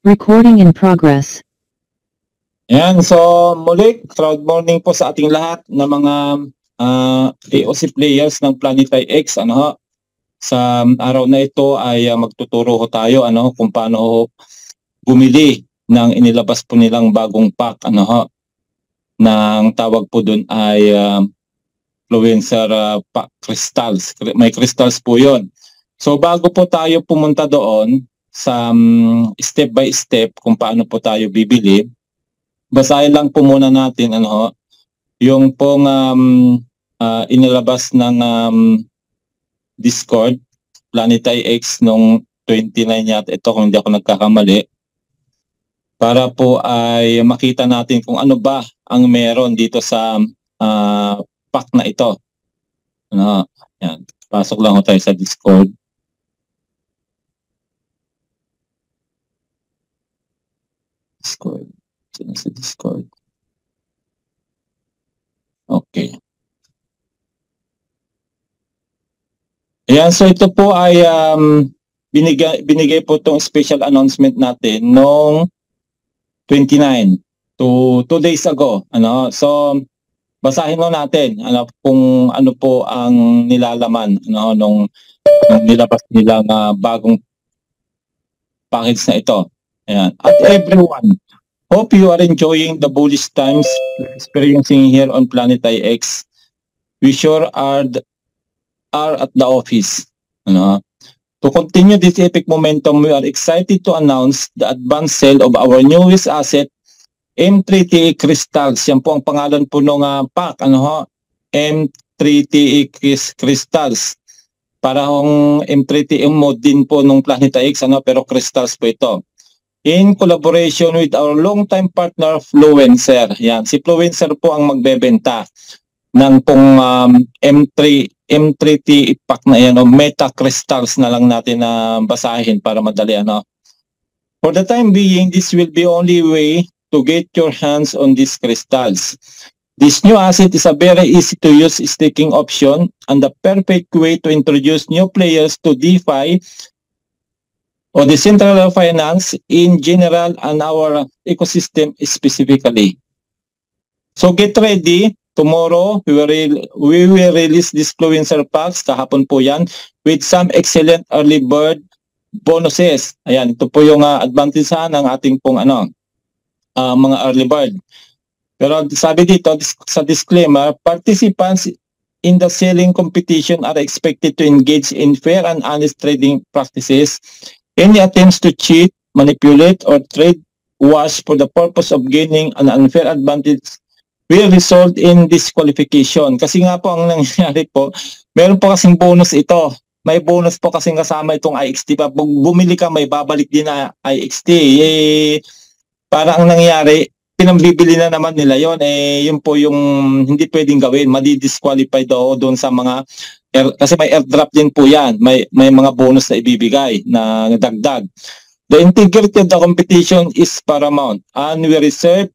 Recording in progress. Yan, so muli, crowd morning po sa ating lahat na mga AOC players ng Planetary X. Sa araw na ito ay magtuturo ho tayo kung paano ho bumili ng inilabas po nilang bagong pack. Nang tawag po dun ay influencer pack crystals. May crystals po yon. So bago po tayo pumunta doon sa step by step kung paano po tayo bibili, basahin lang po muna natin yung pong inilabas ng Discord Planetary X nung 29 yata ito kung hindi ako nagkakamali, para po ay makita natin kung ano ba ang meron dito sa pack na ito. Yan. Pasok lang ho tayo sa Discord. Sa Discord. Okay. Ayan, so ito po ay binigay po itong special announcement natin noong 29 to 2 days ago. So basahin mo natin kung ano po ang nilalaman nung nilabas nilang bagong package na ito. Ayan. At everyone, hope you are enjoying the bullish times experiencing here on Planetary X. We sure are at the office. To continue this epic momentum, we are excited to announce the advanced sale of our newest asset, M3TE Crystals. Yan po ang pangalan po ng pack. M3TE Crystals. Para hong M3TE mode din po nung Planetary X, pero crystals po ito. In collaboration with our longtime partner, Fluencer. Yan, si Fluencer po ang magbebenta ng pong M3TE pack na yan, Meta Crystals na lang natin na basahin para madali. For the time being, this will be only way to get your hands on these crystals. This new asset is a very easy to use staking option and the perfect way to introduce new players to DeFi or decentralized finance in general and our ecosystem specifically. So get ready. Tomorrow, we will release this Fluencer packs, kahapon po yan, with some excellent early bird bonuses. Ayan, ito po yung advantage ng ating pong mga early bird. Pero sabi dito sa disclaimer, participants in the selling competition are expected to engage in fair and honest trading practices. Any attempts to cheat, manipulate, or trade wash for the purpose of gaining an unfair advantage will result in disqualification. Kasi nga po ang nangyayari po, meron po kasing bonus ito. May bonus po kasing kasama itong IXT. Pag bumili ka, may babalik din na IXT. Para ang nangyayari, pinambibili na naman nila yon. Yun po yung hindi pwedeng gawin. Madi-disqualify daw doon sa mga kasi may airdrop din po yan. May mga bonus na ibibigay na dagdag. The integrity of the competition is paramount and we reserve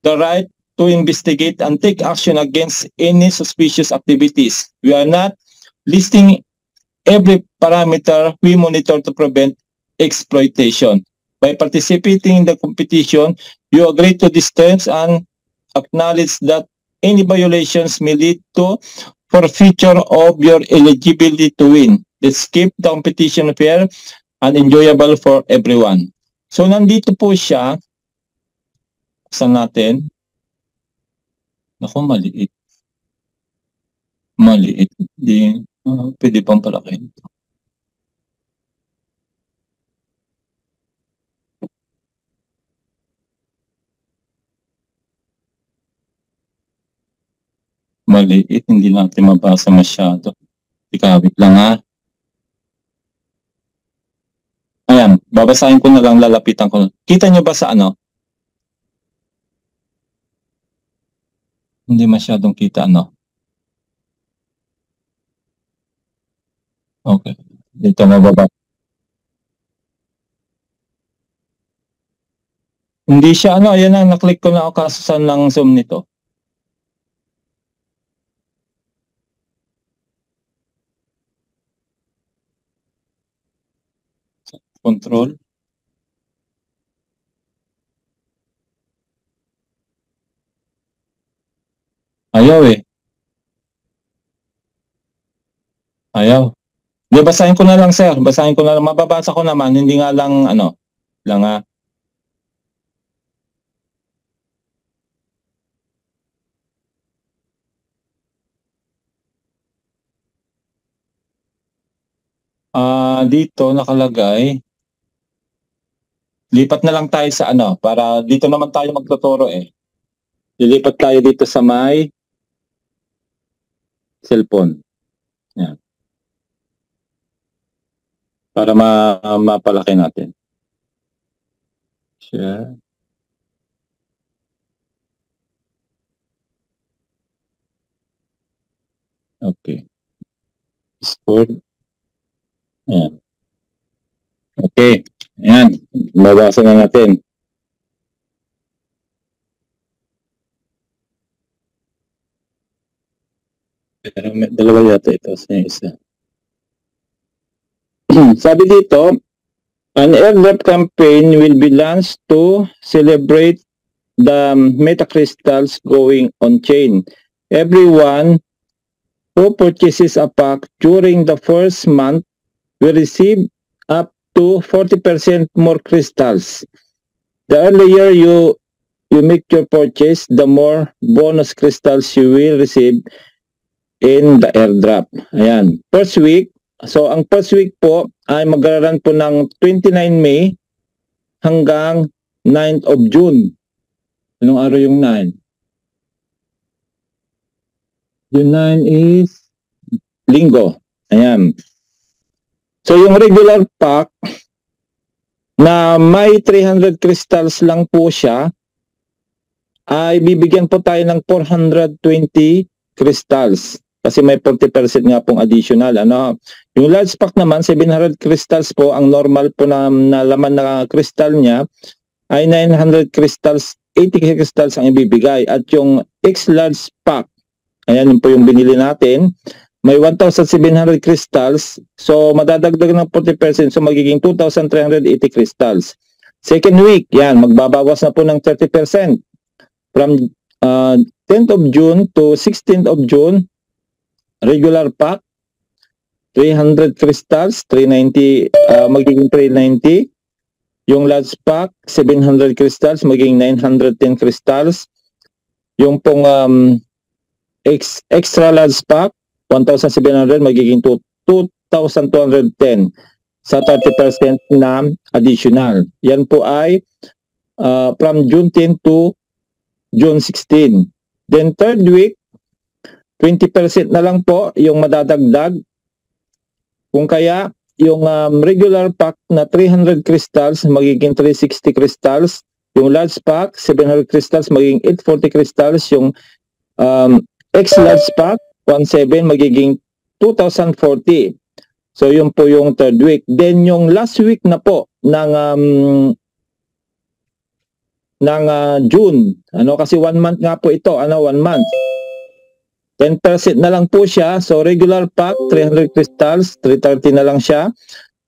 the right to investigate and take action against any suspicious activities. We are not listing every parameter we monitor to prevent exploitation. By participating in the competition, you agree to these terms and acknowledge that any violations may lead to forfeiture of your eligibility to win. Let's keep the competition fair and enjoyable for everyone. So nandito po siya. Saan natin? Ako, maliit. Maliit. Hindi. Pwede pang palakin. Maliit, hindi natin mabasa masyado. Ikawit lang Ayan, babasahin ko na lang, lalapitan ko. Kita nyo ba sa Hindi masyadong kita Okay, dito mababa. Hindi siya ayan na, naklik ko na ako kaso saan lang zoom nito. Control. Ayaw eh. Ayaw. Hindi, basahin ko na lang, sir. Basahin ko na lang. Mababasa ko naman. Hindi nga lang, ano, lang dito nakalagay. Lipat na lang tayo sa ano, para dito naman tayo magtuturo eh. Lilipat tayo dito sa may cellphone. Yan. Para mapalaki natin. Share. Okay. Discord. Ayan. Okay. Ayan. Mabasa na natin. Pero may dalawa yata ito sa isa. Sabi dito, an airdrop campaign will be launched to celebrate the metacrystals going on chain. Everyone who purchases a pack during the first month will receive up to 40% more crystals. The earlier you make your purchase, the more bonus crystals you will receive in the airdrop. Ayan. First week, so ang first week po ay mag-run po ng 29 May hanggang 9th of June. Anong araw yung 9? Yung 9 is Linggo. Ayan. So yung regular pack na may 300 crystals lang po siya ay bibigyan po tayo ng 420 crystals. Kasi may 40% nga pong additional. Ano? Yung large pack naman, 700 crystals po. Ang normal po na laman na crystal niya ay 900 crystals, 80 crystals ang ibibigay. At yung X large pack, ayan yun po yung binili natin, may 1,700 crystals. So madadagdag ng 40%. So magiging 2,380 crystals. Second week, yan, magbabawas na po ng 30%. From 10th of June to 16th of June, regular pack, 300 crystals, 390, magiging 390. Yung large pack, 700 crystals, magiging 910 crystals. Yung pong extra large pack, 1,700, magiging 2,210 sa 30% na additional. Yan po ay from June 10 to June 16. Then third week, 20% na lang po yung madadagdag. Kung kaya, yung regular pack na 300 crystals, magiging 360 crystals. Yung large pack, 700 crystals, magiging 840 crystals. Yung X-large pack, 17, magiging 2,040. So, yun po yung third week. Then, yung last week na po ng June. Ano, kasi 1 month nga po ito. 1 month. 10% na lang po siya. So, regular pack, 300 crystals, 330 na lang siya.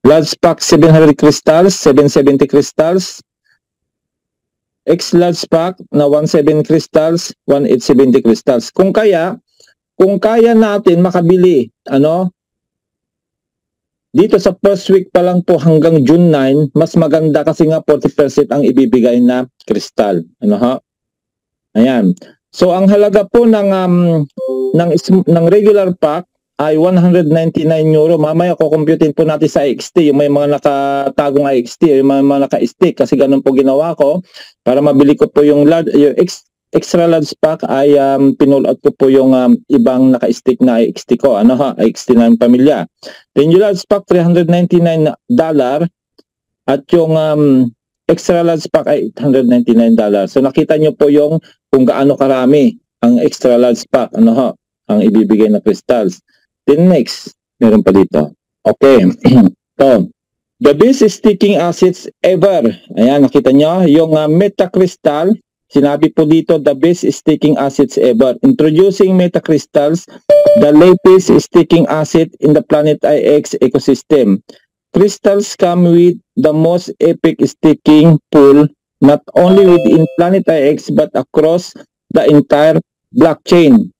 Large pack, 700 crystals, 770 crystals. X-large pack na 17 crystals, 1870 crystals. Kung kaya natin makabili, dito sa first week pa lang po hanggang June 9, mas maganda kasi nga 40% ang ibibigay na crystal. Ayan. So, ang halaga po ng regular pack ay 199 euro. Mamaya kukumputin po natin sa XT, yung may mga nakatagong XT, yung mga naka-stick, kasi ganun po ginawa ko. Para mabili ko po yung extra large pack ay pinull out ko po yung ibang naka-stick na XT ko. XT ng pamilya. Then yung large pack, $399. At yung extra large pack ay $899. So nakita nyo po yung kung gaano karami ang extra large pack, ang ibibigay na crystals. Then next, meron pa dito. Okay. So, the best sticking acids ever. Ayan, nakita nyo, yung metacrystal, sinabi po dito, the best sticking acids ever. Introducing metacrystals, the latest sticking acid in the Planet IX ecosystem. Crystals come with the most epic sticking pool, not only within Planet IX but across the entire blockchain.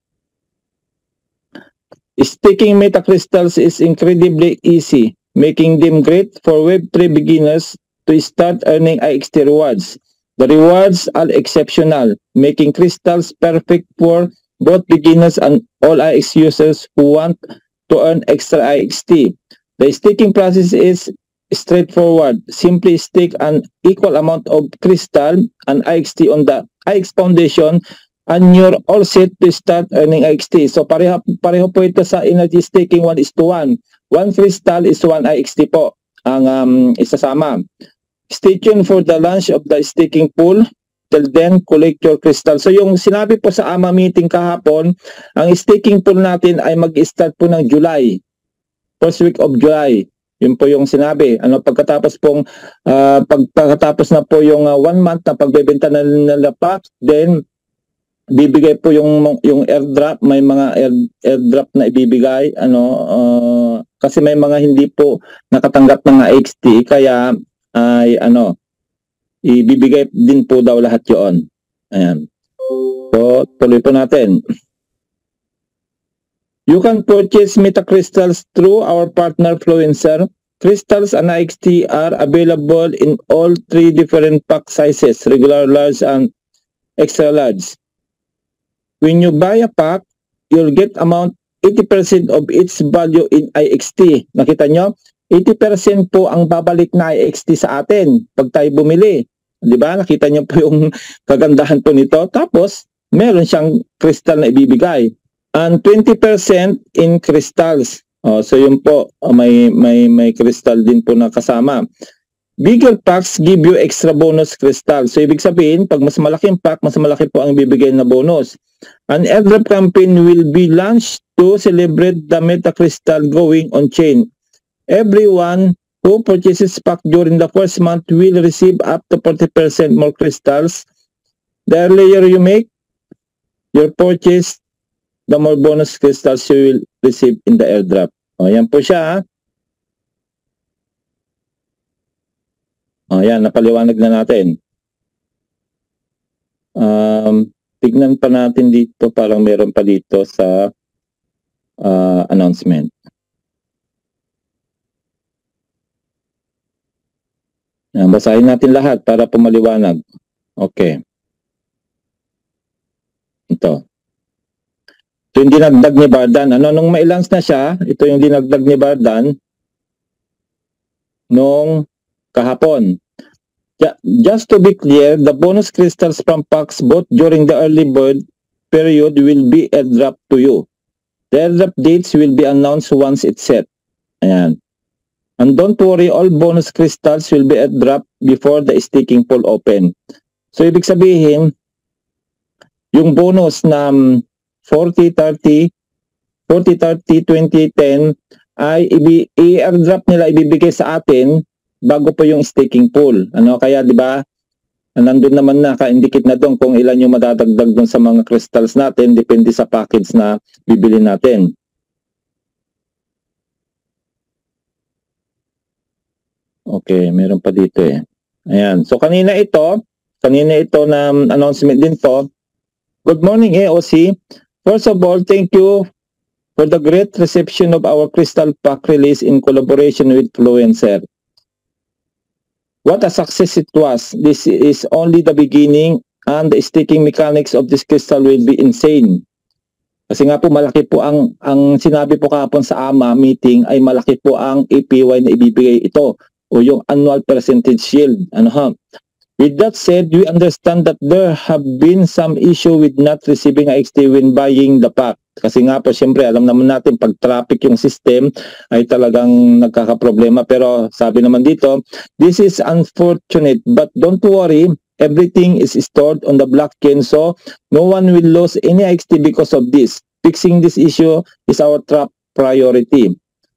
Staking metacrystals is incredibly easy, making them great for Web3 beginners to start earning IXT rewards. The rewards are exceptional, making crystals perfect for both beginners and all IX users who want to earn extra IXT. The staking process is straightforward. Simply stake an equal amount of crystal and IXT on the IX Foundation and you're all set to start earning IXT. So pareho po ito sa energy staking 1:1. 1 crystal is 1 IXT po ang isasama. Stay tuned for the launch of the staking pool. Till then, collect your crystal. So yung sinabi po sa AMA meeting kahapon, ang staking pool natin ay mag-start po ng July. First week of July. Yun po yung sinabi. Pagkatapos na po yung 1 month na pagbebenta na nila pack, then bibigay po yung airdrop. May mga airdrop na ibibigay kasi may mga hindi po nakatanggap ng IXT kaya ay ibibigay din po daw lahat 'yon. Ayan. So tuloy po natin. You can purchase metacrystals through our partner Fluencer. Crystals and IXT are available in all 3 different pack sizes, regular, large, and extra large. When you buy a pack, you'll get amount 80% of its value in IXT. Nakita nyo? 80% po ang babalik na IXT sa atin pag tayo bumili. Diba? Nakita nyo po yung kagandahan po nito. Tapos, meron siyang crystal na ibibigay. And 20% in crystals. So yun po, may crystal din po na kasama. Bigger packs give you extra bonus crystal. So ibig sabihin, pag mas malaking pack, mas malaki po ang bibigay na bonus. An airdrop campaign will be launched to celebrate the metacrystal going on chain. Everyone who purchases pack during the first month will receive up to 40% more crystals. The earlier you make your purchase, the more bonus crystals you will receive in the airdrop. Yan po siya. Yan, napaliwanag na natin. Tignan pa natin dito, parang meron pa dito sa announcement. Yan, basahin natin lahat para pumaliwanag. Okay. Ito. Ito yung dinagdag ni Bardan. Nung mailans na siya, ito yung dinagdag ni Bardan nung kahapon. Just to be clear, the bonus crystals from packs bought during the early bird period will be airdropped to you. The airdrop dates will be announced once it's set. Ayan. And don't worry, all bonus crystals will be airdropped before the staking pool open. So, ibig sabihin, yung bonus na 40-30, 20-10 ay i-airdrop nila, ibibigay sa atin bago po yung staking pool. Kaya 'di ba? Nandun naman na ka-indicate na doon kung ilan yung madadagdag doon sa mga crystals natin, depende sa package na bibili natin. Okay, meron pa dito eh. Ayan. So kanina ito na announcement din to. Good morning AOC. First of all, thank you for the great reception of our Crystal Pack release in collaboration with Fluencer. What a success it was. This is only the beginning and the staking mechanics of this crystal will be insane. Kasi nga po malaki po ang sinabi po kahapon sa AMA meeting ay malaki po ang APY na ibibigay ito o yung annual percentage yield. With that said, we understand that there have been some issue with not receiving IXT when buying the pack. Kasi nga po, siyempre, alam naman natin, pag traffic yung system, ay talagang nagkakaproblema. Pero sabi naman dito, this is unfortunate, but don't worry, everything is stored on the blockchain, so no one will lose any IXT because of this. Fixing this issue is our top priority.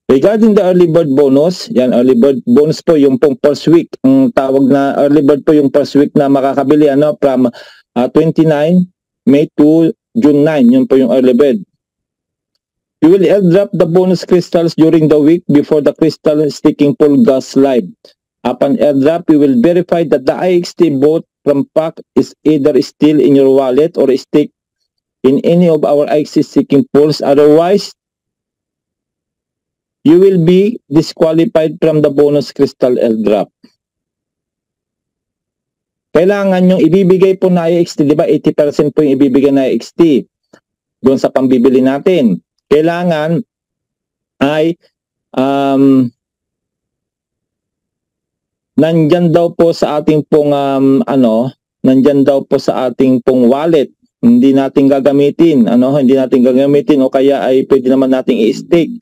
Regarding the early bird bonus, yan, early bird bonus po yung pong first week. Ang tawag na early bird po yung first week na makakabili from 29 May to June 9. Yun po yung early bird. You will airdrop the bonus crystals during the week before the crystal staking pool goes live. Upon airdrop, we will verify that the IXT bought from pack is either still in your wallet or staked in any of our IXT staking pools. Otherwise, you will be disqualified from the bonus crystal airdrop. Kailangan yung ibibigay po na IXT, di ba 80% po yung ibibigay na IXT doon sa pambibili natin. Kailangan ay nandyan daw po sa ating pong nandyan daw po sa ating pong wallet. Hindi natin gagamitin, hindi natin gagamitin o kaya ay pwede naman nating i-stake.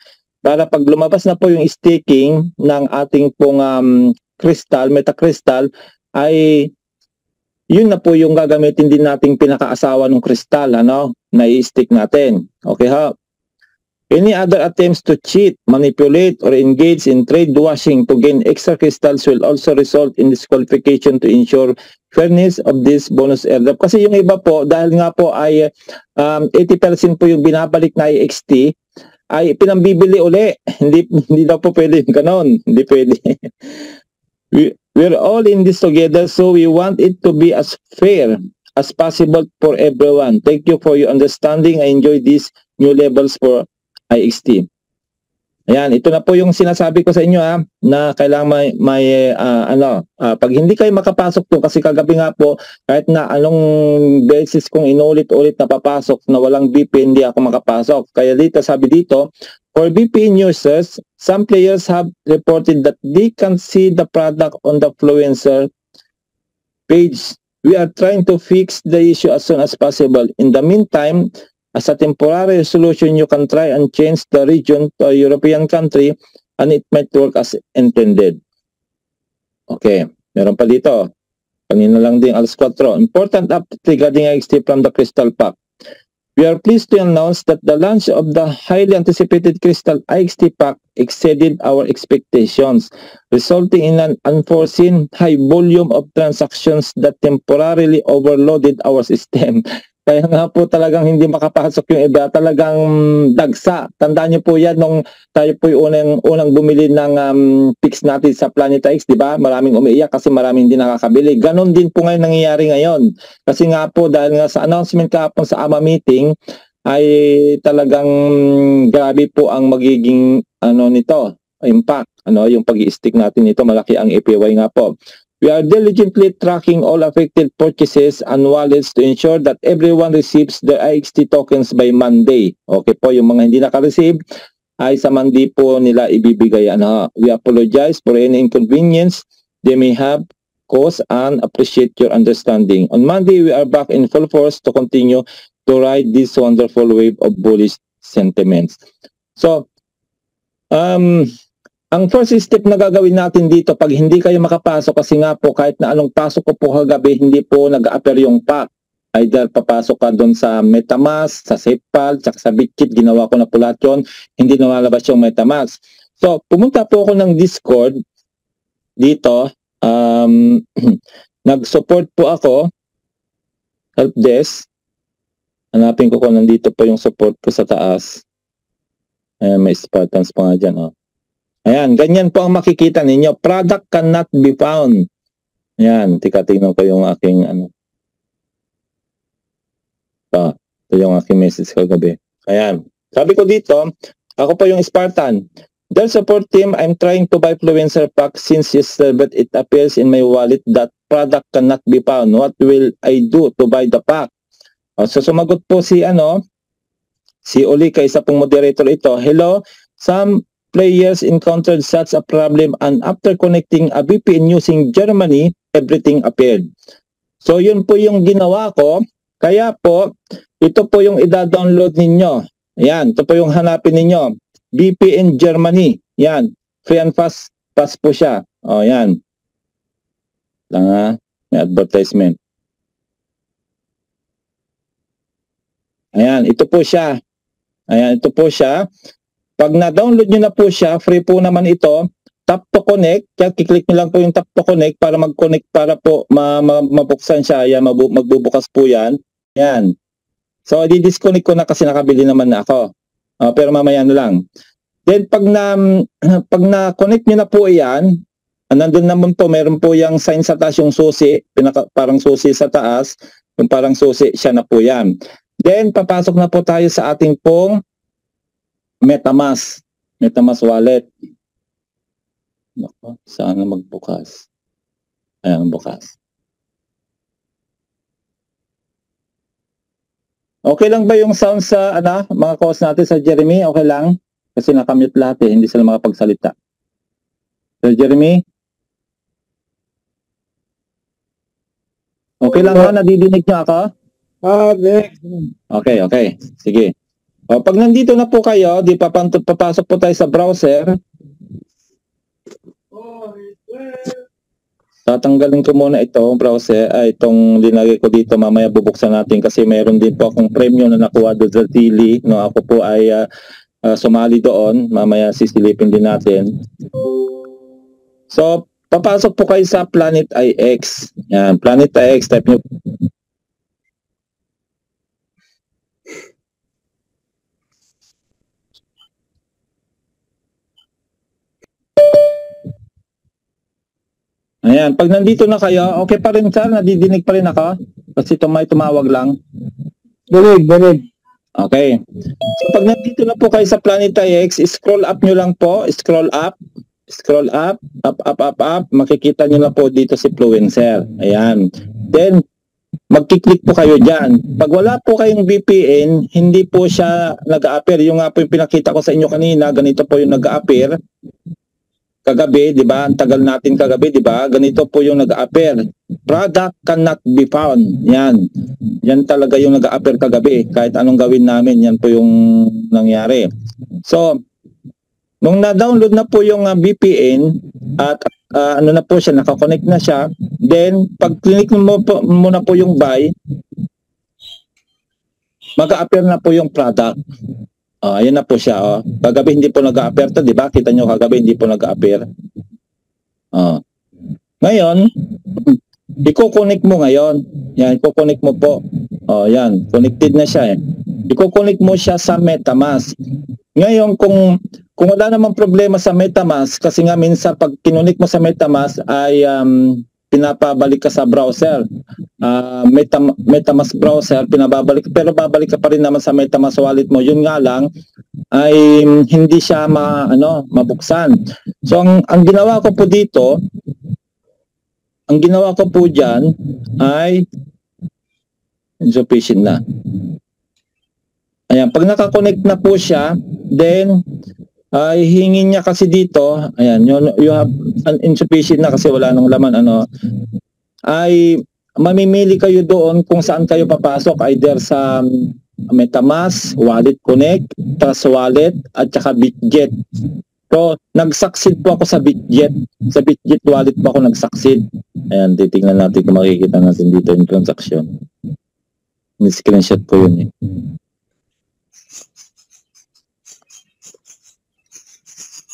Para pag lumabas na po yung staking ng ating pong crystal, metacrystal, ay yun na po yung gagamitin din nating pinakaasawa ng crystal, na i-stake natin. Okay ha? Any other attempts to cheat, manipulate, or engage in trade washing to gain extra crystals will also result in disqualification to ensure fairness of this bonus airdrop. Kasi yung iba po, dahil nga po ay 80% po yung binabalik na IXT, ay pinambibili uli. Hindi daw po pwede yung ganon. Hindi pwede. We're all in this together, so we want it to be as fair as possible for everyone. Thank you for your understanding. I enjoy these new levels for IXT. Ayan, ito na po yung sinasabi ko sa inyo na kailangan pag hindi kayo makapasok po, kasi kagabi nga po, kahit na anong beses kong inulit-ulit na papasok na walang VPN, hindi ako makapasok. Kaya dito, sabi dito, for VPN users, some players have reported that they can see the product on the Fluencer page. We are trying to fix the issue as soon as possible. In the meantime, as a temporary solution, you can try and change the region to a European country and it might work as intended. Okay, meron pa dito. Kanina lang din alas 4. Important update regarding IXT from the Crystal Pack. We are pleased to announce that the launch of the highly anticipated Crystal IXT Pack exceeded our expectations, resulting in an unforeseen high volume of transactions that temporarily overloaded our system. Kaya nga po talagang hindi makapasok yung iba, talagang dagsa. Tandaan niyo po yan nung tayo po yung unang bumili ng fix natin sa Planeta X, di ba? Maraming umiiyak kasi maraming hindi nakakabili. Ganon din po ngayon nangyayari ngayon. Kasi nga po dahil nga sa announcement kahapon sa AMA meeting, ay talagang grabe po ang magiging nito, impact. Yung pag-i-stick natin nito, malaki ang APY nga po. We are diligently tracking all affected purchases and wallets to ensure that everyone receives their IXT tokens by Monday. Okay po, yung mga hindi naka-receive ay sa Monday po nila ibibigay. We apologize for any inconvenience they may have caused and appreciate your understanding. On Monday, we are back in full force to continue to ride this wonderful wave of bullish sentiments. So, ang first step na gagawin natin dito, pag hindi kayo makapasok, kasi nga po kahit na anong pasok ko po kagabi, hindi po nag-appear yung pack. Either papasok ka doon sa MetaMask, sa SafePal, tsaka sa BitKit, ginawa ko na po lahat yun, hindi namalabas yung MetaMask. So, pumunta po ako ng Discord dito, nag-support po ako, helpdesk, hanapin ko kung nandito po yung support ko sa taas. Ayan, may Spartans pa nga dyan, Ayan, ganyan po ang makikita ninyo. Product cannot be found. Ayan, tingnan ko yung aking ito yung aking message kagabi. Ayan, sabi ko dito, ako po yung Spartan. Their support team, I'm trying to buy Fluencer Pack since yesterday, but it appears in my wallet that product cannot be found. What will I do to buy the pack? So sumagot po si Oli, kaysa pong moderator ito. Hello, some players encountered such a problem and after connecting a VPN using Germany, everything appeared. So yun po yung ginawa ko. Kaya po, ito po yung ida-download ninyo. Yan, ito po yung hanapin ninyo. VPN Germany. Yan, free and fast po siya. Yan. Lang may advertisement. Ayan, ito po siya. Ayan, ito po siya. Pag na-download nyo na po siya, free po naman ito, tap to connect, kaya kiklik nyo lang po yung tap to connect para mag-connect para po mabuksan siya. Ayan, magbubukas po yan. Ayan. So, di-disconnect ko na kasi nakabili naman na ako. Pero mamaya na lang. Then, pag na-connect nyo na po yan, nandun naman po, meron po yung sign sa taas, yung susi, parang susi sa taas, yung parang susi, siya na po yan. Then, papasok na po tayo sa ating pong MetaMask. MetaMask wallet. Nako, saan na magbukas? Ayan, bukas. Okay lang ba yung sound sa mga calls natin sa Jeremy? Okay lang? Kasi nakamute lahat eh, hindi sila makapagsalita. Sir Jeremy? Okay lang ba? Nadidinig niyo ako? Okay. Sige. O, pag nandito na po kayo, papasok po tayo sa browser. Tatanggalin ko muna itong browser, itong linagay ko dito, mamaya bubuksan natin kasi mayroon din po akong premium na nakuha doon sa Tili. No, ako po ay sumali doon, mamaya sisilipin din natin. So, papasok po kayo sa Planet IX. Yan, Planet IX, type nyo. Ayan, pag nandito na kayo, okay pa rin sir, nadidinig pa rin ako? Kasi may tumawag lang. Dinig. Okay. So pag nandito na po kayo sa Planet IX, scroll up nyo lang po, scroll up, makikita nyo na po dito si Fluencer. Ayan. Then, magkiklik po kayo dyan. Pag wala po kayong VPN, hindi po siya nag-a-appear. Yung nga po yung pinakita ko sa inyo kanina, ganito po yung nag-a-appear. Kagabi, di ba? Ang tagal natin kagabi, di ba? Ganito po yung nag-a-appear. Product cannot be found. Yan. Yan talaga yung nag-a-appear kagabi. Kahit anong gawin namin, yan po yung nangyari. So, nung na-download na po yung VPN at ano na po siya, nakakonect na siya, then pag click mo na po yung buy, mag-a-appear na po yung product. Ayan na po siya. Kagabi hindi po nag-a-appear to, di ba? Kita nyo kagabi hindi po nag-a-appear. Ngayon, i-connect mo ngayon. Yan, i-connect mo po. Yan, connected na siya eh. I-connect mo siya sa MetaMask. Ngayon, kung wala namang problema sa MetaMask, kasi nga minsan pag kinonnect mo sa MetaMask ay pinapabalik ka sa browser. MetaMask browser, pinababalik, pero babalik ka pa rin naman sa MetaMask wallet mo. Yun nga lang, ay hindi siya mabuksan. So, ang ginawa ko po dito, ang ginawa ko po dyan ay insufficient na. Ayan, pag nakakonect na po siya, then ay hingin niya kasi dito, ayan, you have an insufficient na kasi wala nang laman, ay mamimili kayo doon kung saan kayo papasok, either sa MetaMask, Wallet Connect, Trust Wallet, at saka Bitget. So, nag-succeed po ako sa Bitget. Sa Bitget Wallet po ako nag-succeed. Ayan, titingnan natin kung makikita natin dito yung transaction. May screenshot po yun eh.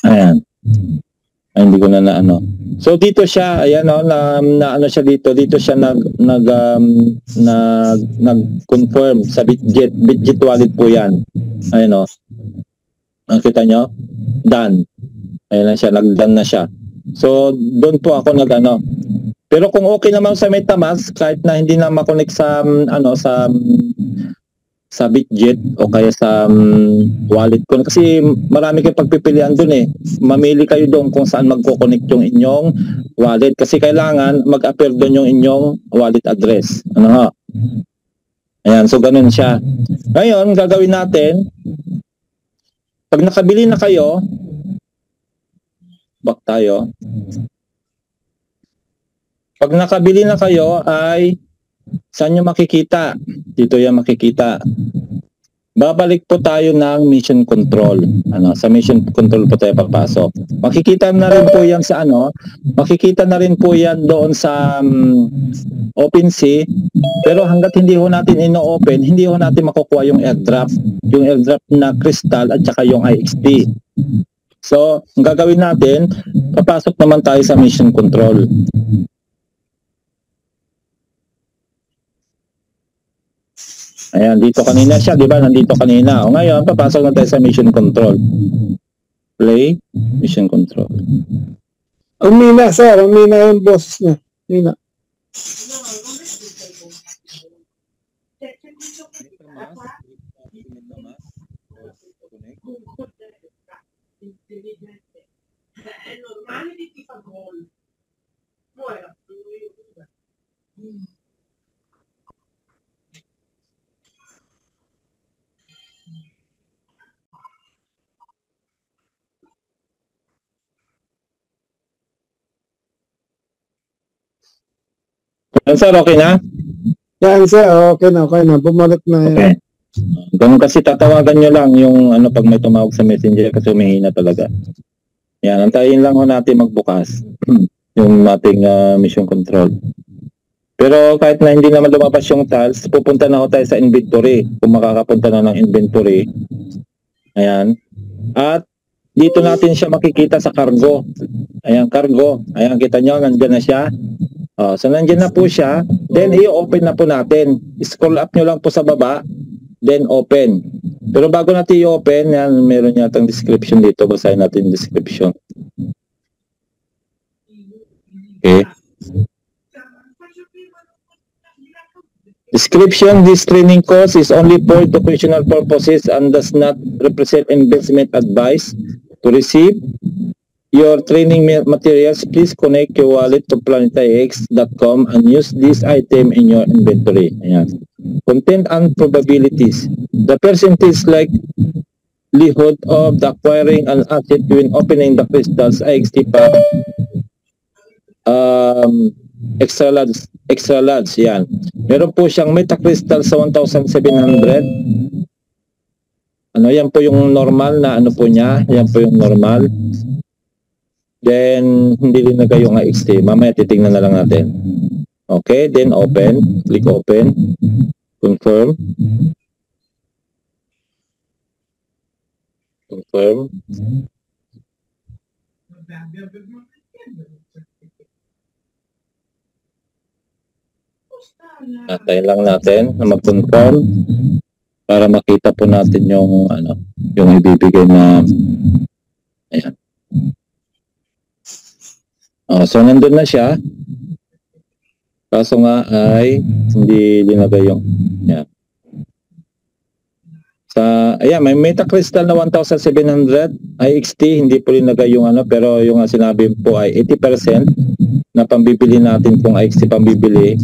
Ayan. Ay, hindi ko na So dito siya, ayan na ano siya dito siya nag-confirm sa Bitget wallet po 'yan. Ayun nakita nyo? Done. Ayan na siya, nag-done na siya. So doon po ako Pero kung okay naman sa MetaMask, kahit na hindi na ma-connect sa Bitget o kaya sa wallet ko. Kasi marami kayong pagpipilian doon eh. Mamili kayo doon kung saan magko-connect yung inyong wallet. Kasi kailangan mag-appear doon yung inyong wallet address. Ayan, so ganun siya. Ngayon, gagawin natin, pag nakabili na kayo, back tayo. Pag nakabili na kayo ay saan nyo makikita? Dito yan makikita. Babalik po tayo ng mission control. Sa mission control po tayo papasok. Makikita na rin po yan sa makikita na rin po yan doon sa OpenSea. Pero hanggat hindi ho natin ino-open, hindi ho natin makukuha yung airdrop. Yung airdrop na Crystal at saka yung IXP. So, ang gagawin natin, papasok naman tayo sa mission control. Ayan, dito kanina siya, di ba? Nandito kanina. O ngayon, papasok na tayo sa mission control. Play, mission control. Umina, sir. Umina yung boses niya. Umina. Sir, okay na? Yan sir, okay na. Bumalik na yan. Okay. Ganun kasi tatawagan nyo lang yung ano pag may tumawag sa messenger kasi humihina talaga. Yan, antayin lang ho natin magbukas yung ating mission control. Pero kahit na hindi naman lumabas yung tiles, pupunta na ho tayo sa inventory. Kung makakapunta na ng inventory. Ayan. At dito natin siya makikita sa cargo. Ayan, cargo. Ayan, kita nyo, nandyan na siya. So, nandyan na po siya. Then, i-open na po natin. Scroll up nyo lang po sa baba. Then, open. Pero bago natin i-open, yan, meron yatang description dito. Basahin natin yung description. Okay. Description, this training course is only for educational purposes and does not represent investment advice. To receive your training materials, please connect your wallet to planetax.com and use this item in your inventory. Ayan. Content and probabilities. The percentage likelihood of the acquiring an asset when opening the crystals IXT pack extra large, yan. Meron po siyang metacrystal sa 1,700. Ano, yan po yung normal na ano po niya. Yan po yung normal. Then, hindi din na kayo nga XT. Mamaya titingnan na lang natin. Okay, then open. Click open. Confirm. Confirm. Natin lang natin na mag-confirm para makita po natin yung ano, yung ibibigay na ayan. So nandun na siya. Kaso nga ay hindi linagay yung ayan. Ayan, may metacrystal na 1,700 IXT, hindi po linagay yung ano, pero yung sinabi po ay 80% na pambibili natin kung IXT pambibili.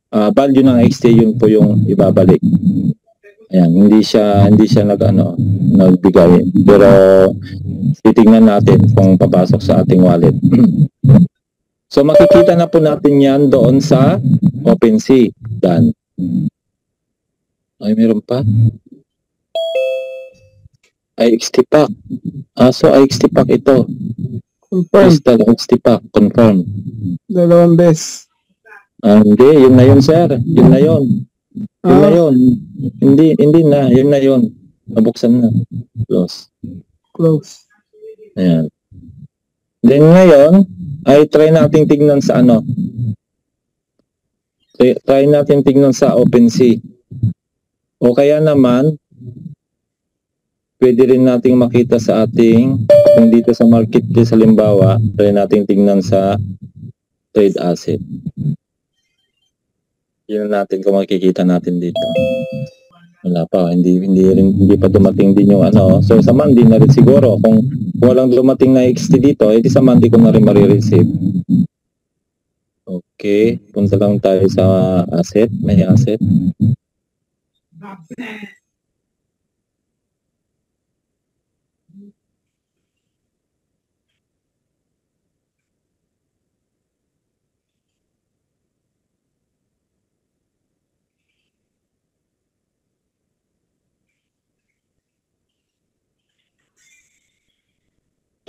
Value ng XT yun po yung ibabalik. Ayan, hindi siya nagbigay. Pero titingnan natin kung papasok sa ating wallet. So makikita na po natin yan doon sa OpenSea. Done. Ay, meron pa. IXT pack. So IXT pack ito. Confirm. IXT pack. Confirm. 2 beses. Hindi, yun na yun, sir. Yun na yun. Yun na yun. Hindi na. Yun na yun. Nabuksan na. Close. Ayan. Then ngayon, ay try natin tignan sa ano. Try natin tignan sa OpenSea. O kaya naman, pwede rin nating makita sa ating, kung dito sa marketplace halimbawa, try natin tignan sa trade asset. Yun natin kung makikita natin dito. Wala pa, hindi pa dumating din yung ano. So sa Monday na rin siguro kung walang dumating na XT dito, edi sa Monday ko na rin marireceive. Okay, punta lang tayo sa asset, may asset.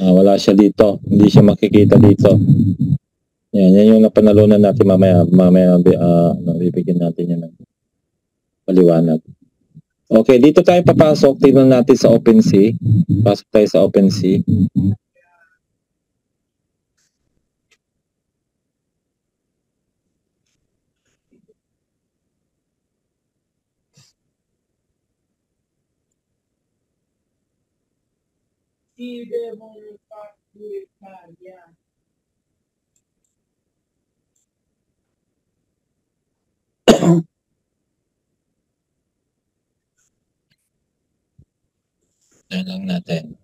Wala siya dito. Hindi siya makikita dito. Yan yung napanalunan natin mamaya bibigyan natin yan ng paliwanag. Okay, dito tayo papasok. Tingnan natin sa OpenSea. Pasok tayo sa OpenSea. Ayan lang natin.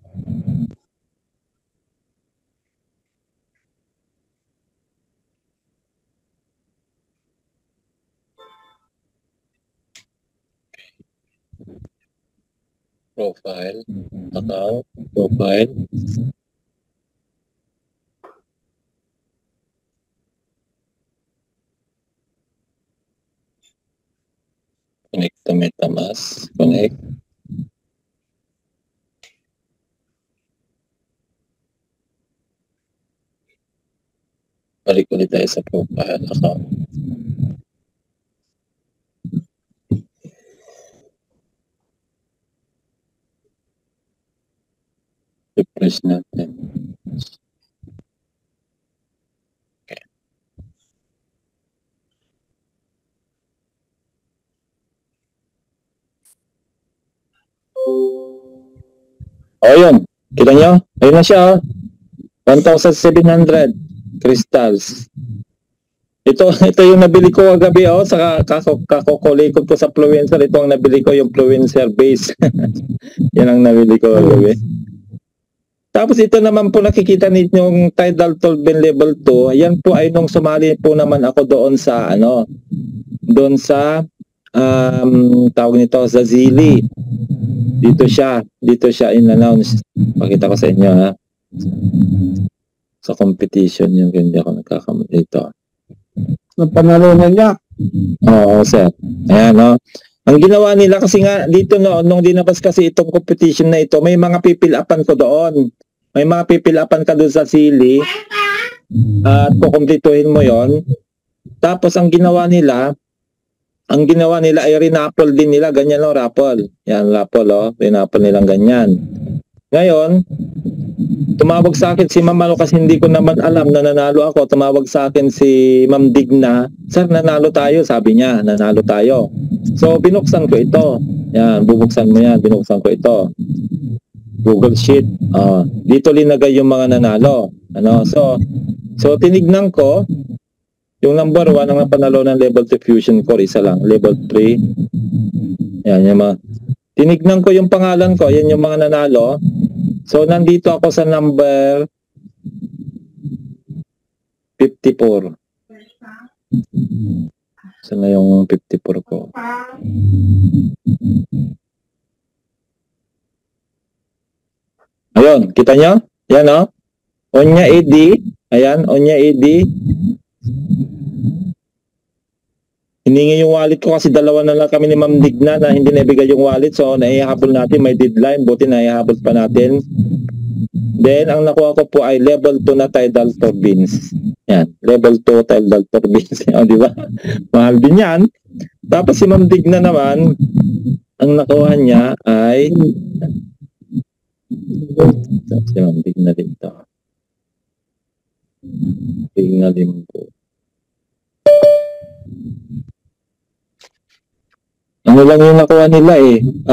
Profile, account, profile. to MetaMask. Connect. Balik ulit tayo sa profile account. Refresh natin. Okay. O yun, kita nyo? Ayun na siya. 1,700 crystals. Ito yung nabili ko kagabi sa kakokolikod ko sa Fluencer. Ito ang nabili ko, yung Fluencer base. Yan ang nabili ko kagabi. Tapos ito naman po nakikita ninyo yung Tidal Tolben level 2. Yan po ay nung sumali po naman ako doon sa tawag nito sa Zili. Dito siya in-announce. Pakita ko sa inyo ha. Sa competition yung hindi ako nagkakamali dito. Napanalunan niya. Oo, sir. Ayan, no. Ang ginawa nila kasi nga dito nung dinabas kasi itong competition na ito, may mga pipil-upan ko doon. May mga pipil-upan ka doon sa Sili. At kukumplituhin mo yon. Tapos ang ginawa nila ay rinapple din nila. Ganyan o, raffle. Yan, raffle o. Rinapple nilang ganyan. Ngayon, tumawag sa akin si Ma'am kasi hindi ko naman alam na nanalo ako. Tumawag sa akin si Ma'am Digna. Sir, nanalo tayo. Sabi niya, nanalo tayo. So, binuksan ko ito. Yan, bubuksan mo yan. Binuksan ko ito. Google Sheet. Dito linagay yung mga nanalo. So tinignan ko, yung number 1 ang panalo ng level 2 fusion core, isa lang. Level 3. Yan, yung mga... Tinignan ko yung pangalan ko, yan yung mga nanalo. So, nandito ako sa number 54. Saan na yung 54 ko? Ayun, kita nyo? Yan o. Onya AD. Ayan, Onya AD. Hiningi yung wallet ko kasi dalawa na lang kami ni Ma'am Digna na hindi naibigay yung wallet. So, naihabol natin. May deadline. Buti naihabol pa natin. Then, ang nakuha ko po ay level 2 na Tidal Turbines. Yan. Level 2 Tidal Turbines. O, di ba? Mahal din yan. Tapos si Ma'am Digna naman, ang nakuha niya ay... Si Ma'am Digna din ito. Digna din po. Ano lang yung nakuha nila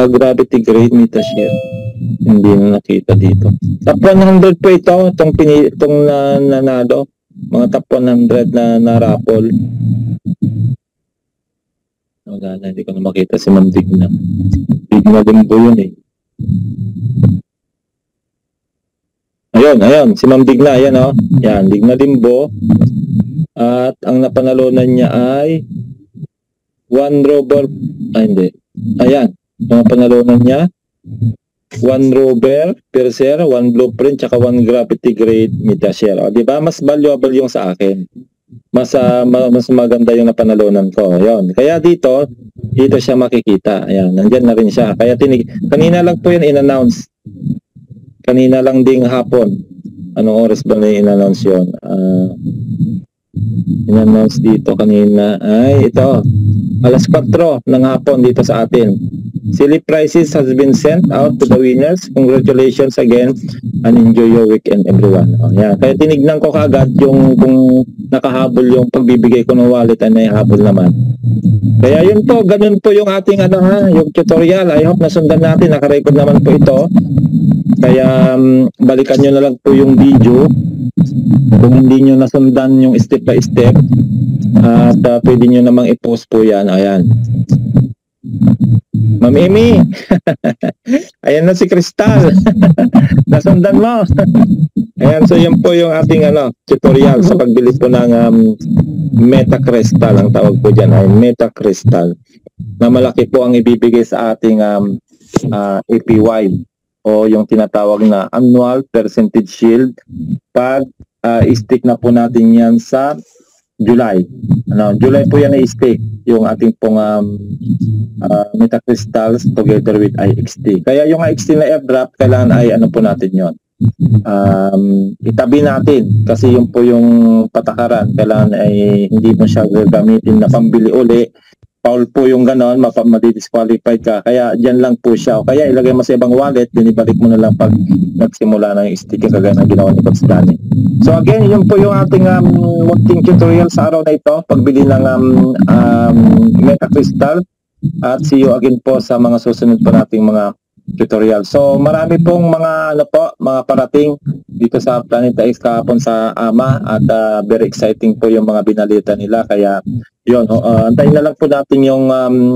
gravity grade metashare. Hindi na nakita dito. Top 100 po ito, itong nanalo. Mga top 100 na raffle. Wala na, hindi ko na makita si Ma'am Digna. Digna din po yun Ayun, si Ma'am Digna, ayan o. Yan, Digna Limbo. At ang napanalunan niya ay 1 rover, hindi. Ayan, ang napanalunan niya 1 rover per share, 1 blueprint, tsaka 1 gravity grade metashare. O, diba? Mas valuable yung sa akin. Mas maganda yung napanalunan ko. Ayun. Kaya dito siya makikita. Ayan, nandyan na rin siya. Kaya kanina lang po yan in-announce. Kanina lang ding hapon. Anong oras ba na in-announce yun? In-announce dito kanina ay ito. Alas 4 ng hapon dito sa atin. Silly prizes has been sent out to the winners. Congratulations again and enjoy your weekend everyone. Yan. Kaya tinignan ko kaagad yung kung nakahabol yung pagbibigay ko ng wallet ay naihabol naman. Kaya yun po, ganun po yung ating yung tutorial. I hope nasundan natin. Nakarecord naman po ito. Kaya balikan nyo na lang po yung video kung hindi nyo nasundan yung step by step. At pwede nyo namang i-post po yan. Ayan. Ma'am Amy. Ayan na si Crystal. Nasundan mo. Ayan, so yun po yung ating tutorial sa pagbili po ng Meta Crystal. Ang tawag po dyan ay Meta Crystal. Na malaki po ang ibibigay sa ating APY o yung tinatawag na annual percentage yield pag stick na po natin yan sa July. July po yan i-stake yung ating pong metacrystals together with IXT. Kaya yung IXT na airdrop, kailangan ay ano po natin yon, itabi natin kasi yun po yung patakaran. Kailangan ay hindi mo siya gagamitin na pambili uli. Foul po yung ganon, madidisqualified ka. Kaya dyan lang po siya. O kaya ilagay mo sa ibang wallet, dinibalik mo na lang pag nagsimula na yung sticker kagaya ng ginawa ni Coach Danny. So again, yun po yung ating munting tutorial sa araw na ito. Pagbili ng metacrystal. At see you again po sa mga susunod pa nating mga tutorial. So marami pong mga mga parating dito sa Planet X kahapon sa AMA at very exciting po yung mga binalita nila. Kaya yun, antayin na lang po natin yung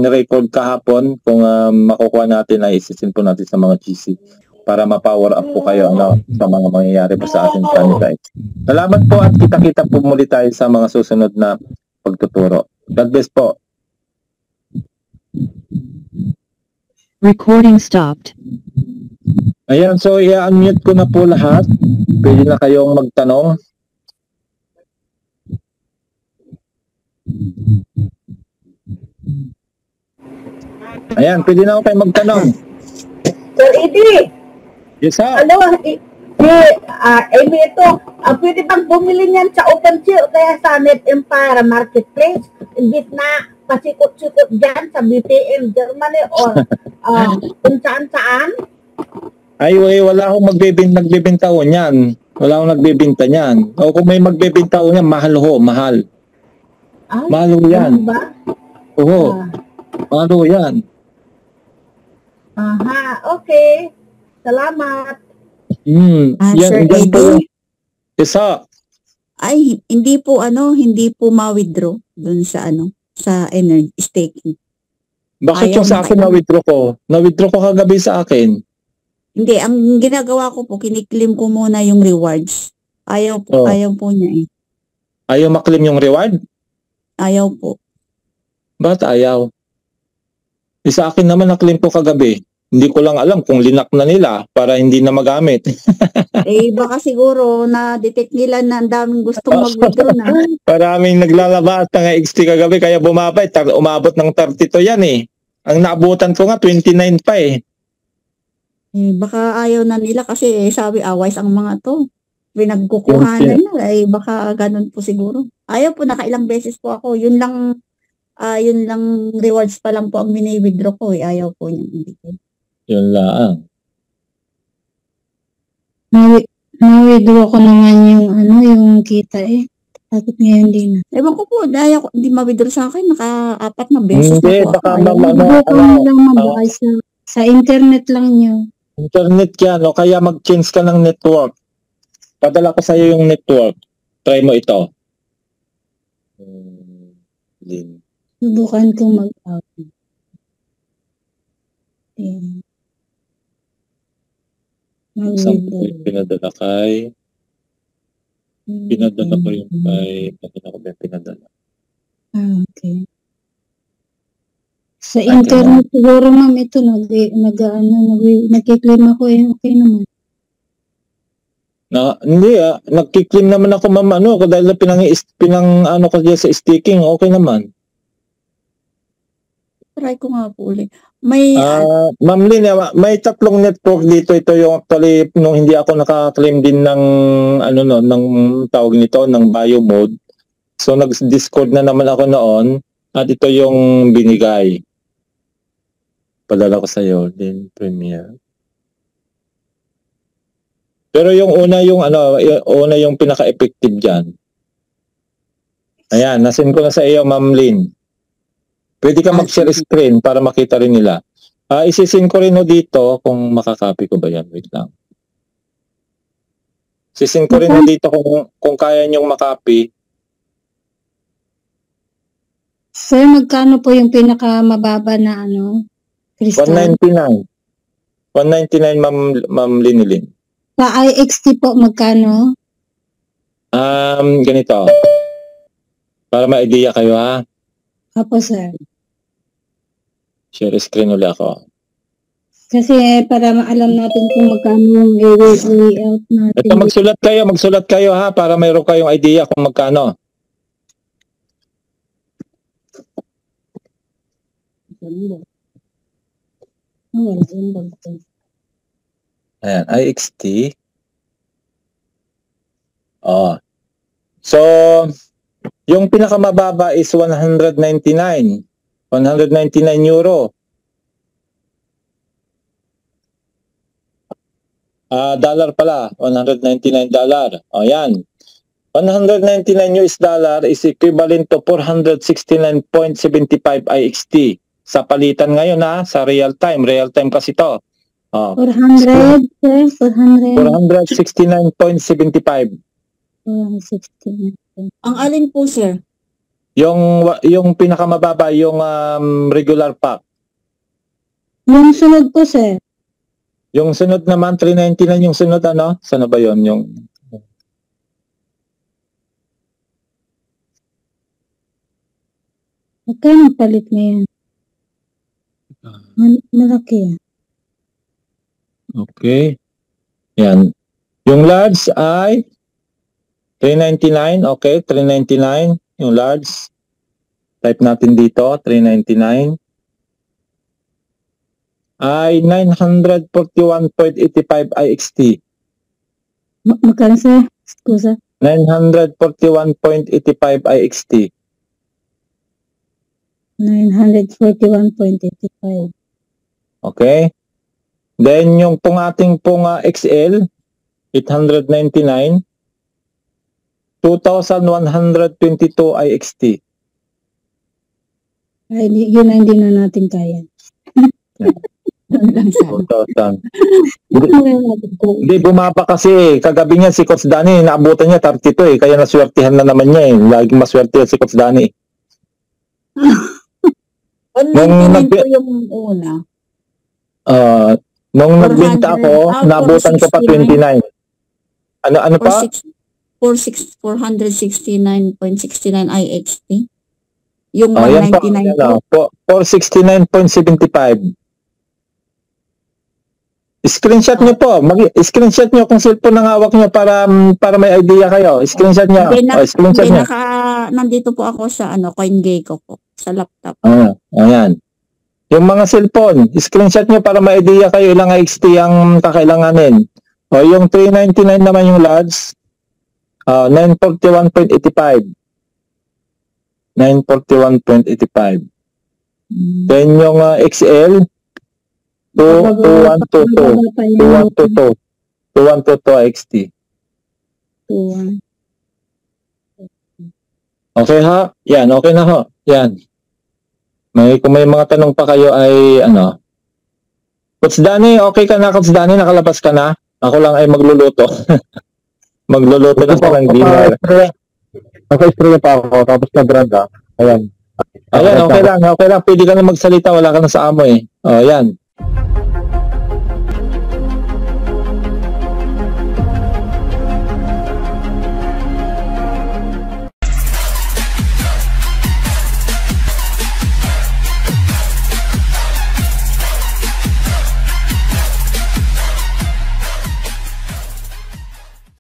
record kahapon. Kung makukuha natin ay isisin po natin sa mga GC para ma-power up po kayo sa mga mangyayari po sa ating Planet X. Salamat po at kita-kita po muli tayo sa mga susunod na pagtuturo. God bless po. Recording stopped. Ayan, so i-unmute ko na po lahat. Pwede na kayong magtanong. Ayan, pwede na ako kayo magtanong. Sir Eddie, Yes, sir. ano, Amy, ito, pwede bang bumili niyan sa OpenSea o kaya sa Net Empire Marketplace? Imbit na pasikot-sikot dyan sa BTM Germany or kung saan-saan? Ay, wala akong nagbebenta ho niyan. Wala akong nagbebenta niyan. O kung may magbebenta ho niyan, mahal ho, mahal. Ay, Mahal ho yan. ano ba? Oo, mahal ho yan. Aha, okay. Salamat. Sir Yan po. Eddie, Yes, sir. ay hindi po ma-withdraw dun sa sa energy staking. Bakit Ayaw yung sa mo akin kayo. na-withdraw ko? Na-withdraw ko kagabi sa akin. Hindi, ang ginagawa ko po, kiniklaim ko muna yung rewards. Ayaw Oh. po, ayaw po niya eh. Ayaw maklaim yung reward? Ayaw po. Ba't ayaw? Sa akin naman na-claim ko kagabi. Hindi ko lang alam kung linak na nila para hindi na magamit. Baka siguro na-detect nila na ang daming gustong mag-withdraw na. Maraming naglalabas ng XT kagabi kaya bumabay. Umabot ng 32 yan eh. Ang naabutan ko nga 29 pa eh. Baka ayaw na nila kasi sabi awais ang mga to. Pinagkukuhanan na. Baka ganun po siguro. Ayaw po, nakailang beses po ako. Yun lang rewards pa lang po ang mini-withdraw ko eh. Ayaw po niya. Yun lang. Na-withdraw ko naman yung kita eh. Bakit ngayon din? Ewan ko po, dahil ako hindi ma-withdraw sa akin, naka-4 na beses Hindi, na po baka ako. Withdraw ko na lang mabakay sa internet lang niyo. Internet yan, o kaya mag-change ka ng network. Padala ko sa'yo yung network. Try mo ito. Link. Subukan kong mag-out. Isang po yung pinadala kay... Pinadala ko yung kay... Kanina ko ba yung pinadala? Okay. Sa internet siguro ma'am ito nagki-claim ako eh. Okay naman. Hindi nagki-claim naman ako ma'am dahil pinang ko diyan sa staking, okay naman. Try ko nga po ulit. May, Ma'am Lynn, may tatlong network dito. Ito yung actually, nung hindi ako naka-claim din ng, ng tawag nito, ng bio mode. So, nag-discord na naman ako noon. At ito yung binigay. Padala ko sa'yo, din Premiere. Pero yung una yung pinaka-effective dyan. Ayan, nasin ko na sa iyo, Ma'am Lynn. Pwede ka mag-share screen para makita rin nila. Isisin ko rin dito kung makakopy ko ba yan. Wait lang. Sisin ko rin dito kung kaya nyong makopy. Sir, magkano po yung pinakamababa na crystal? 199. 199 Ma'am Linilin. Sa IXT po magkano? Ganito. Para ma-idea kayo ha. Apo sir. Share screen ulit ako. Kasi para maalam natin kung magkano yung i-out natin. Ito magsulat kayo ha para mayroon kayong idea kung magkano. Wala yung bag ko. Ayan, IXT. Oh. So, yung pinakamababa is 199. 199 euro. Dollar pala, $199. O yan. 199 US dollar is equivalent to 469.75 IXT. Sa palitan ngayon sa real time kasi to. 400, sir. 400. 469.75. 460. Ang alin po, sir? Yung pinakamababa, yung regular pack. Yung sunod po, sir. Yung sunod naman, 399 yung sunod, ano? Sana ba yun? Yung... Magkano palit ngayon? Malaki yan. Okay. Yan. Yung large ay 399. Okay, 399. Yung large. Type natin dito, 399. Ay 941.85 IXT. Magkano, sir? Excusa. 941.85 IXT. 941.85. Okay? Then yung ating XL, 899, 2,122 IXT. Ay, yun na hindi na natin kaya. Lang sana. 2,000. Hindi, bumaba kasi. Kagabi niya si Coach Danny, naabutan niya 32 kaya naswertihan na naman niya Laging maswerte si Coach Danny. Online po yung una. Nung nagbenta ako, naabutan ko pa 29. Ano pa? 469.69 IXT. Yung Yan 199 po. 469.75. Screenshot nyo po. Screenshot nyo kung cellphone ng hawak nyo para may idea kayo. Screenshot nyo. Screenshot nyo. Nandito po ako sa CoinGecko po. Sa laptop. Ayan. Yung mga cellphone, screenshot nyo para may idea kayo ilang IXT ang kakailanganin. Yung 399 naman yung large, 941.85. 941.85. Then yung XL, 2122 IXT. Okay ha? Yan, okay na ho. Yan. Kung may mga tanong pa kayo ay Coach Danny, okay ka na Coach Danny? Nakalabas ka na? Ako lang ay magluluto. Magluluto na sa dinner. Naka-spray pa ako, tapos nag-brand Ayan. Ayan, okay lang. Pwede ka na magsalita. Wala ka na sa amo yan.